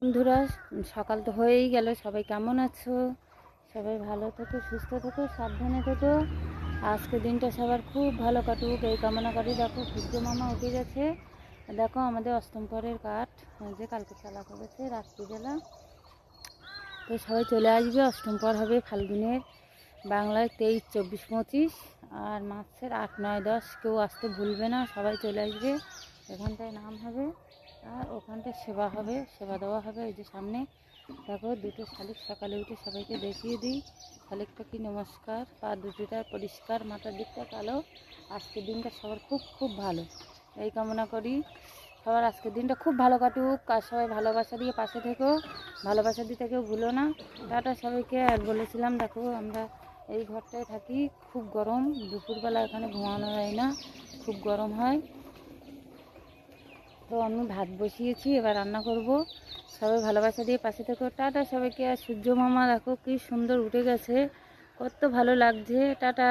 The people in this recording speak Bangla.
বন্ধুরা, সকাল তো হয়েই গেল। সবাই কেমন আছো? সবাই ভালো থেকো, সুস্থ থেকো, সাবধানে থেকো। আজকে দিনটা সবার খুব ভালো কাটুক এই কামনা করি। দেখো সূর্য মামা উঠে গেছে। দেখো আমাদের অষ্টম পরের কাঠ যে কালকে চালা করেছে রাত্রিবেলা। তো সবাই চলে আসবে। অষ্টম পর হবে ফাল্গুনের, বাংলায় 23, 24, 25 আর মার্চের 8, 9, 10। কেউ আসতে ভুলবে না, সবাই চলে আসবে। এখানটায় নাম হবে আর ওখানটায় সেবা হবে, সেবা দেওয়া হবে। ওই যে সামনে দেখো দুটো শালিক সকালে উঠে সবাইকে দেখিয়ে দিই। শালিকটা কি নমস্কার, পা দুটোটা পরিষ্কার, মাথার দিকটা কালো। আজকের দিনটা সবার খুব খুব ভালো এই কামনা করি। সবার আজকের দিনটা খুব ভালো কাটুক। আর সবাই ভালোবাসা দিয়ে পাশে থেকো, ভালোবাসা দিতে কেউ ভুলো না। টাটা সবাইকে। আর বলেছিলাম দেখো আমরা এই ঘরটায় থাকি, খুব গরম। দুপুরবেলা এখানে ঘুমানো যায় না, খুব গরম হয়। তো আমি ভাত বসিয়েছি, এবার রান্না করব। সবাই ভালোবাসা দিয়ে পাশে থেকো। টাটা সবাইকে। আর সূর্য মামা দেখো কি সুন্দর উঠে গেছে, কত ভালো লাগছে। টাটা।